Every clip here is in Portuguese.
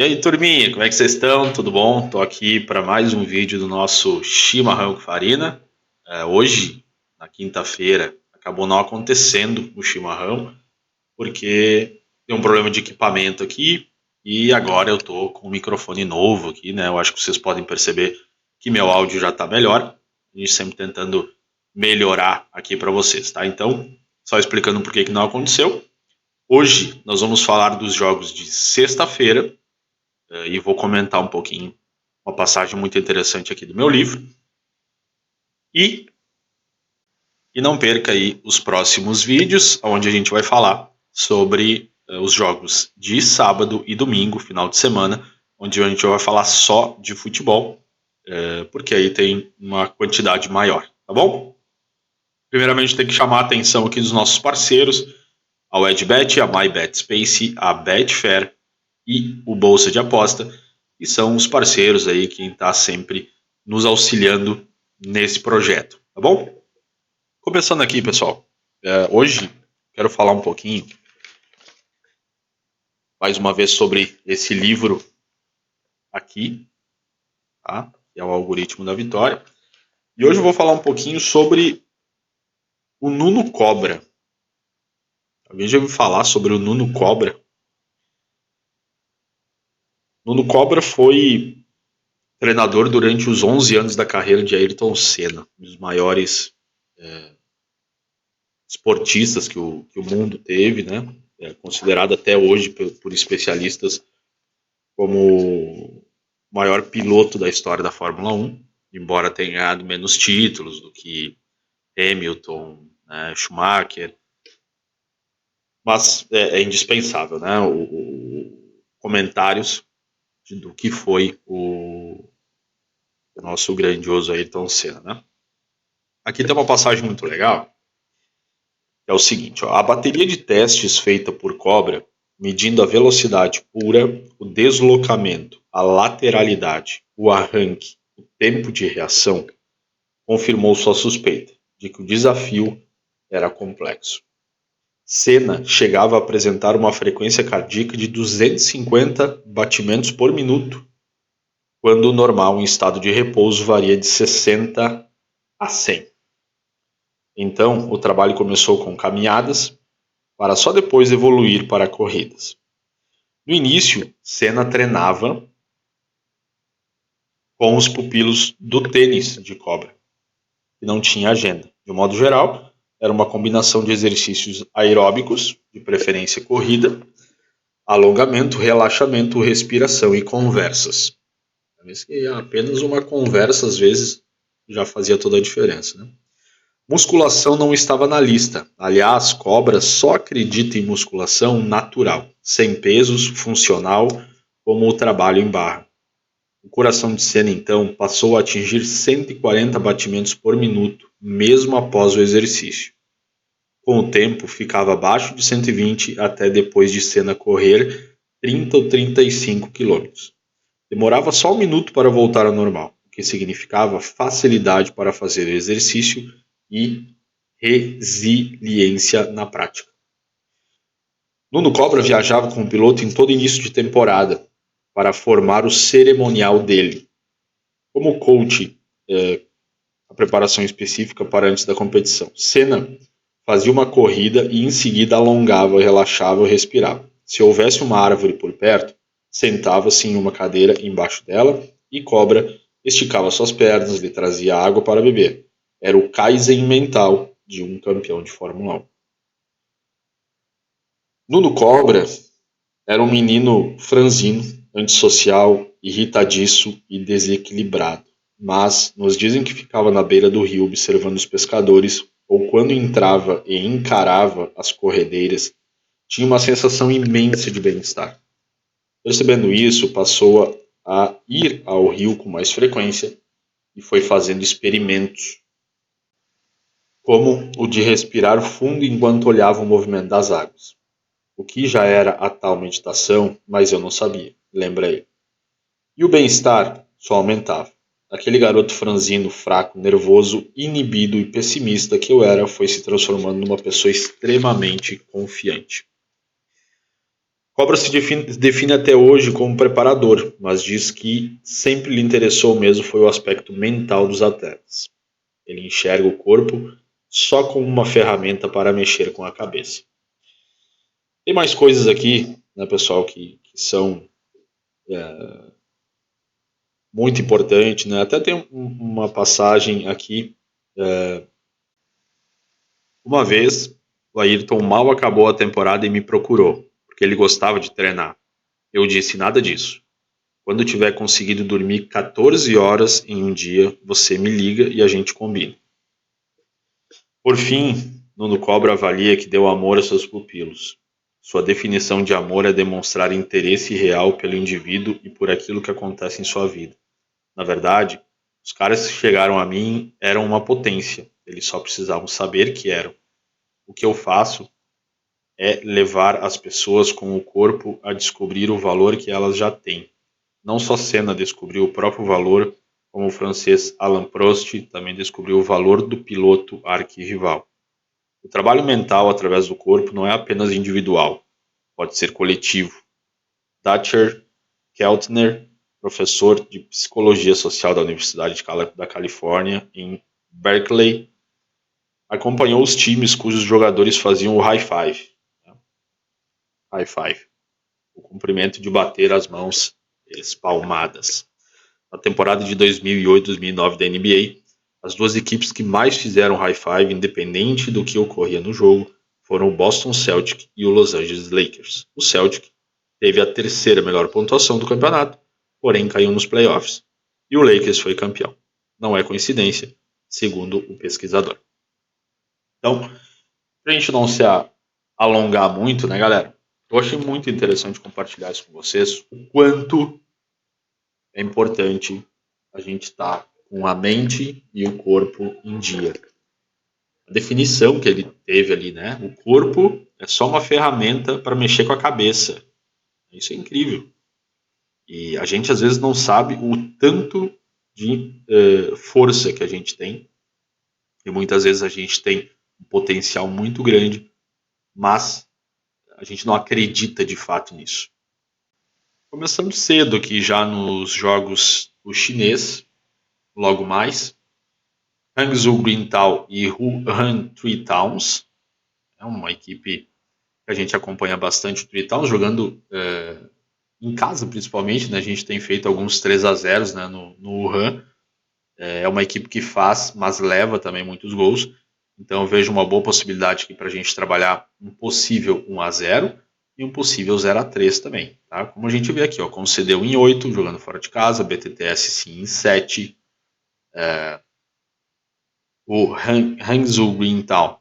E aí, turminha, como é que vocês estão? Tudo bom? Tô aqui para mais um vídeo do nosso chimarrão com farina. Hoje, na quinta-feira, acabou não acontecendo o chimarrão, porque tem um problema de equipamento aqui e agora eu tô com um microfone novo aqui, né? Eu acho que vocês podem perceber que meu áudio já tá melhor. A gente sempre tentando melhorar aqui para vocês, tá? Então, só explicando por que não aconteceu. Hoje nós vamos falar dos jogos de sexta-feira e vou comentar um pouquinho uma passagem muito interessante aqui do meu livro. E não perca aí os próximos vídeos, onde a gente vai falar sobre os jogos de sábado e domingo, final de semana, onde a gente vai falar só de futebol, porque aí tem uma quantidade maior, tá bom? Primeiramente tem que chamar a atenção aqui dos nossos parceiros, a Wedbet, a MyBetSpace, a Betfair e o Bolsa de Aposta, que são os parceiros aí que está sempre nos auxiliando nesse projeto, tá bom? Começando aqui, pessoal, hoje quero falar um pouquinho, mais uma vez, sobre esse livro aqui, tá? Que é o Algoritmo da Vitória. E hoje eu vou falar um pouquinho sobre o Nuno Cobra. Alguém já ouviu falar sobre o Nuno Cobra? Nuno Cobra foi treinador durante os 11 anos da carreira de Ayrton Senna, um dos maiores esportistas que o mundo teve, né? É considerado até hoje por especialistas como o maior piloto da história da Fórmula 1, embora tenha ganhado menos títulos do que Hamilton, né, Schumacher, mas é indispensável, né? Comentários do que foi o nosso grandioso Ayrton Senna, né? Aqui tem uma passagem muito legal. É o seguinte, ó, a bateria de testes feita por Cobra, medindo a velocidade pura, o deslocamento, a lateralidade, o arranque, o tempo de reação, confirmou sua suspeita de que o desafio era complexo. Senna chegava a apresentar uma frequência cardíaca de 250 batimentos por minuto, quando o normal em estado de repouso varia de 60 a 100. Então, o trabalho começou com caminhadas, para só depois evoluir para corridas. No início, Senna treinava com os pupilos do tênis de Cobra, que não tinha agenda. De um modo geral, era uma combinação de exercícios aeróbicos, de preferência corrida, alongamento, relaxamento, respiração e conversas. Apenas uma conversa, às vezes, já fazia toda a diferença, né? Musculação não estava na lista. Aliás, Cobra só acredita em musculação natural, sem pesos, funcional, como o trabalho em barra. O coração de Senna, então, passou a atingir 140 batimentos por minuto, mesmo após o exercício. Com o tempo, ficava abaixo de 120 até depois de Senna correr 30 ou 35 quilômetros. Demorava só um minuto para voltar ao normal, o que significava facilidade para fazer exercício e resiliência na prática. Nuno Cobra viajava com o piloto em todo início de temporada para formar o cerimonial dele. Como coach, a preparação específica para antes da competição. Senna fazia uma corrida e em seguida alongava, relaxava e respirava. Se houvesse uma árvore por perto, sentava-se em uma cadeira embaixo dela e Cobra esticava suas pernas, lhe trazia água para beber. Era o Kaizen mental de um campeão de Fórmula 1. Nuno Cobra era um menino franzino, antissocial, irritadiço e desequilibrado. Mas nos dizem que ficava na beira do rio observando os pescadores, ou quando entrava e encarava as corredeiras, tinha uma sensação imensa de bem-estar. Percebendo isso, passou a ir ao rio com mais frequência e foi fazendo experimentos, como o de respirar fundo enquanto olhava o movimento das águas. O que já era a tal meditação, mas eu não sabia, lembra ele. E o bem-estar só aumentava. Aquele garoto franzino, fraco, nervoso, inibido e pessimista que eu era foi se transformando numa pessoa extremamente confiante. Cobra se define até hoje como preparador, mas diz que sempre lhe interessou mesmo foi o aspecto mental dos atletas. Ele enxerga o corpo só como uma ferramenta para mexer com a cabeça. Tem mais coisas aqui, né, pessoal, que são muito importantes, né? Até tem uma passagem aqui. Uma vez, o Ayrton mal acabou a temporada e me procurou, porque ele gostava de treinar. Eu disse nada disso. Quando tiver conseguido dormir 14 horas em um dia, você me liga e a gente combina. Por fim, Nuno Cobra avalia que deu amor a seus pupilos. Sua definição de amor é demonstrar interesse real pelo indivíduo e por aquilo que acontece em sua vida. Na verdade, os caras que chegaram a mim eram uma potência. Eles só precisavam saber que eram. O que eu faço é levar as pessoas com o corpo a descobrir o valor que elas já têm. Não só Senna descobriu o próprio valor, como o francês Alain Prost também descobriu o valor do piloto arquirrival. O trabalho mental através do corpo não é apenas individual, pode ser coletivo. Dacher Keltner, professor de Psicologia Social da Universidade da Califórnia, em Berkeley, acompanhou os times cujos jogadores faziam o high five. High five, o cumprimento de bater as mãos espalmadas. Na temporada de 2008-2009 da NBA, as duas equipes que mais fizeram high five, independente do que ocorria no jogo, foram o Boston Celtic e o Los Angeles Lakers. O Celtic teve a terceira melhor pontuação do campeonato, porém caiu nos playoffs. E o Lakers foi campeão. Não é coincidência, segundo o pesquisador. Então, para a gente não se alongar muito, né, galera? Eu achei muito interessante compartilhar isso com vocês, o quanto é importante a gente estar com a mente e o corpo em dia. A definição que ele teve ali, né? O corpo é só uma ferramenta para mexer com a cabeça. Isso é incrível. E a gente às vezes não sabe o tanto de força que a gente tem. E muitas vezes a gente tem um potencial muito grande, mas a gente não acredita de fato nisso. Começando cedo aqui já nos jogos do chinês, logo mais, Hangzhou Green e Wuhan Three Towns. É uma equipe que a gente acompanha bastante o Three Towns, jogando em casa principalmente. Né? A gente tem feito alguns 3-0, né, no Wuhan. É uma equipe que faz, mas leva também muitos gols. Então eu vejo uma boa possibilidade aqui para a gente trabalhar um possível 1-0 e um possível 0-3 também. Tá? Como a gente vê aqui, ó, concedeu em 8, jogando fora de casa, BTTS sim em 7. O Hangzhou Greentown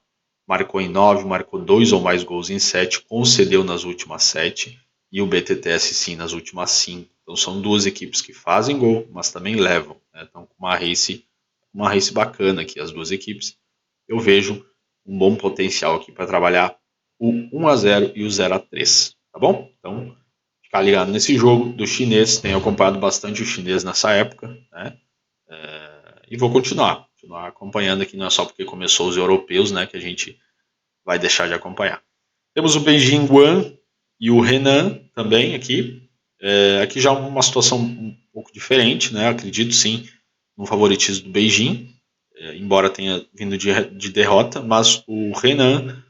marcou em 9, marcou 2 ou mais gols em 7, concedeu nas últimas 7 e o BTTS sim nas últimas 5. Então são duas equipes que fazem gol, mas também levam. Né? Então com uma race bacana aqui as duas equipes. Eu vejo um bom potencial aqui para trabalhar o 1-0 e o 0-3, tá bom? Então ficar ligado nesse jogo do chinês, tenho acompanhado bastante o chinês nessa época, né? E vou continuar acompanhando aqui, não é só porque começou os europeus, né, que a gente vai deixar de acompanhar. Temos o Beijing Guan e o Henan também aqui. Aqui já uma situação um pouco diferente, né, acredito sim no favoritismo do Beijing, embora tenha vindo de derrota, mas o Henan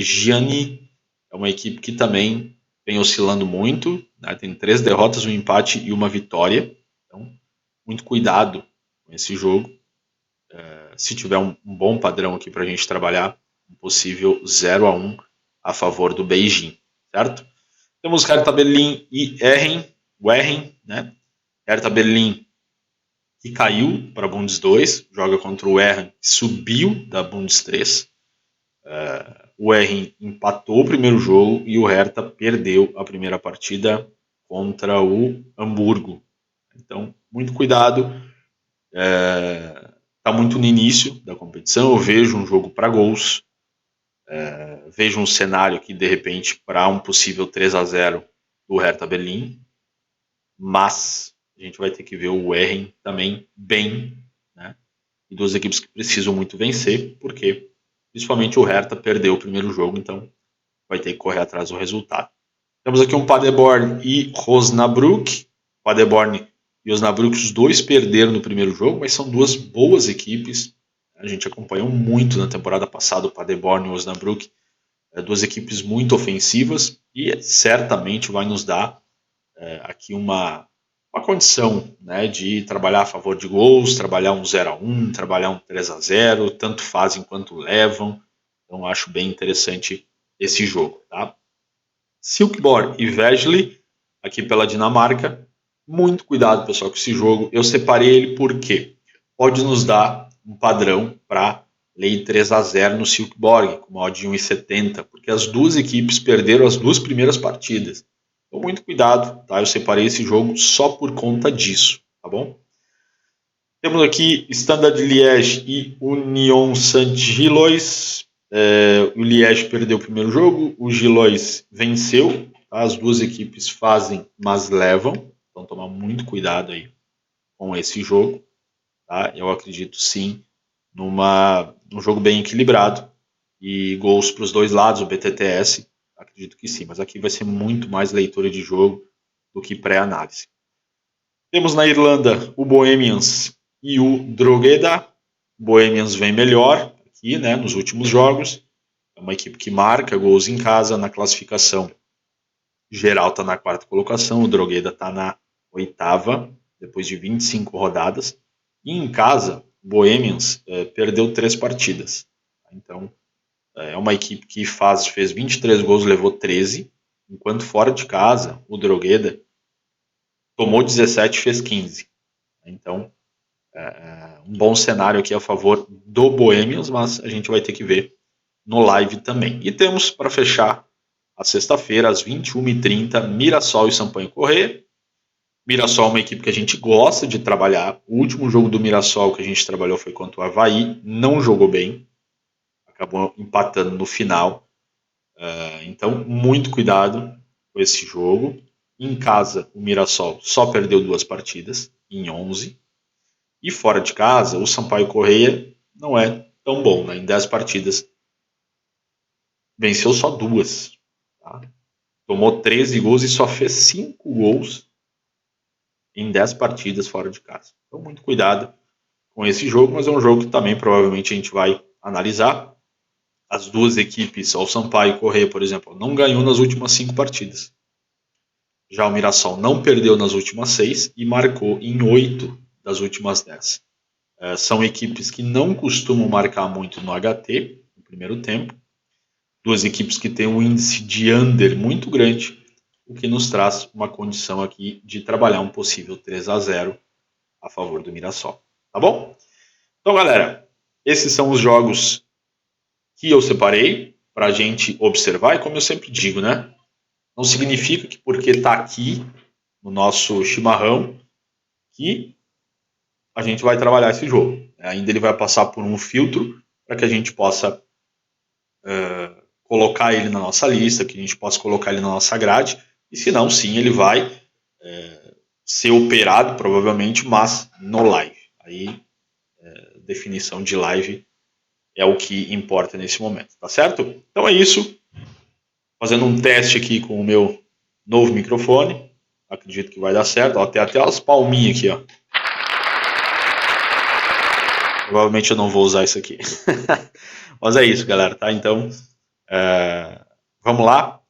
Jiani é uma equipe que também vem oscilando muito, né, tem 3 derrotas, um empate e uma vitória, então muito cuidado com esse jogo. Se tiver um bom padrão aqui para a gente trabalhar, um possível 0-1 a favor do Beijing, certo? Temos Hertha Berlim e o Erren, né? Hertha Berlim que caiu para a Bundes 2, joga contra o Erren, que subiu da Bundes 3. O Erren empatou o primeiro jogo e o Hertha perdeu a primeira partida contra o Hamburgo. Então, muito cuidado. Está muito no início da competição. Eu vejo um jogo para gols. Vejo um cenário aqui, de repente, para um possível 3-0 do Hertha Berlim. Mas a gente vai ter que ver o Erren também bem. Né? E duas equipes que precisam muito vencer, porque principalmente o Hertha perdeu o primeiro jogo, então vai ter que correr atrás do resultado. Temos aqui um Paderborn e Osnabrück. Paderborn e Osnabrück, os dois perderam no primeiro jogo, mas são duas boas equipes. A gente acompanhou muito na temporada passada o Paderborn e o Osnabrück, duas equipes muito ofensivas, e certamente vai nos dar aqui uma condição, né, de trabalhar a favor de gols, trabalhar um 0-1, trabalhar um 3-0, tanto fazem quanto levam. Então acho bem interessante esse jogo, tá? Silkeborg e Vesely, aqui pela Dinamarca. Muito cuidado, pessoal, com esse jogo. Eu separei ele porque pode nos dar um padrão para lei 3-0 no Silkeborg, com uma odd de 1,70, porque as duas equipes perderam as duas primeiras partidas. Então, muito cuidado, tá? Eu separei esse jogo só por conta disso, tá bom? Temos aqui Standard Liège e Union Saint-Gilloise. O Liège perdeu o primeiro jogo, o Gilloise venceu. Tá? As duas equipes fazem, mas levam. Então, tomar muito cuidado aí com esse jogo. Tá? Eu acredito sim num jogo bem equilibrado e gols para os dois lados, o BTTS, acredito que sim, mas aqui vai ser muito mais leitura de jogo do que pré-análise. Temos na Irlanda o Bohemians e o Drogheda. O Bohemians vem melhor aqui, né, nos últimos jogos. É uma equipe que marca gols em casa. Na classificação geral está na 4ª colocação, o Drogheda está na 8ª, depois de 25 rodadas. E em casa, o Bohemians perdeu 3 partidas. Então, é uma equipe que fez 23 gols, levou 13, enquanto fora de casa, o Drogheda tomou 17 e fez 15. Então, um bom cenário aqui a favor do Bohemians, mas a gente vai ter que ver no live também. E temos, para fechar, a sexta-feira, às 21h30, Mirassol e Sampaio Corrêa. Mirassol é uma equipe que a gente gosta de trabalhar. O último jogo do Mirassol que a gente trabalhou foi contra o Avaí. Não jogou bem. Acabou empatando no final. Então, muito cuidado com esse jogo. Em casa, o Mirassol só perdeu 2 partidas em 11. E fora de casa, o Sampaio Corrêa não é tão bom. Né? Em 10 partidas, venceu só 2. Tá? Tomou 13 gols e só fez 5 gols em 10 partidas fora de casa. Então, muito cuidado com esse jogo, mas é um jogo que também provavelmente a gente vai analisar. As duas equipes, o Sampaio Corrêa, por exemplo, não ganhou nas últimas 5 partidas. Já o Mirassol não perdeu nas últimas 6 e marcou em 8 das últimas 10. São equipes que não costumam marcar muito no HT, no primeiro tempo. Duas equipes que têm um índice de under muito grande, o que nos traz uma condição aqui de trabalhar um possível 3-0 a favor do Mirassol. Tá bom? Então, galera, esses são os jogos que eu separei para a gente observar. E como eu sempre digo, né? Não significa que porque está aqui no nosso chimarrão que a gente vai trabalhar esse jogo. Ainda ele vai passar por um filtro para que a gente possa colocar ele na nossa lista, que a gente possa colocar ele na nossa grade. E se não, sim, ele vai ser operado provavelmente, mas no live. Aí, definição de live é o que importa nesse momento, tá certo? Então é isso. Fazendo um teste aqui com o meu novo microfone. Acredito que vai dar certo. Ó, tem até as palminhas aqui, ó. Provavelmente eu não vou usar isso aqui. Mas é isso, galera, tá? Então, vamos lá.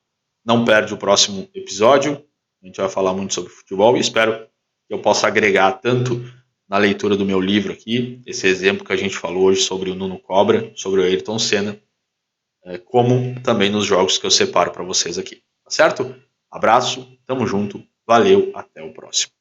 Não perde o próximo episódio. A gente vai falar muito sobre futebol e espero que eu possa agregar tanto na leitura do meu livro aqui, esse exemplo que a gente falou hoje sobre o Nuno Cobra, sobre o Ayrton Senna, como também nos jogos que eu separo para vocês aqui. Tá certo? Abraço, tamo junto, valeu, até o próximo.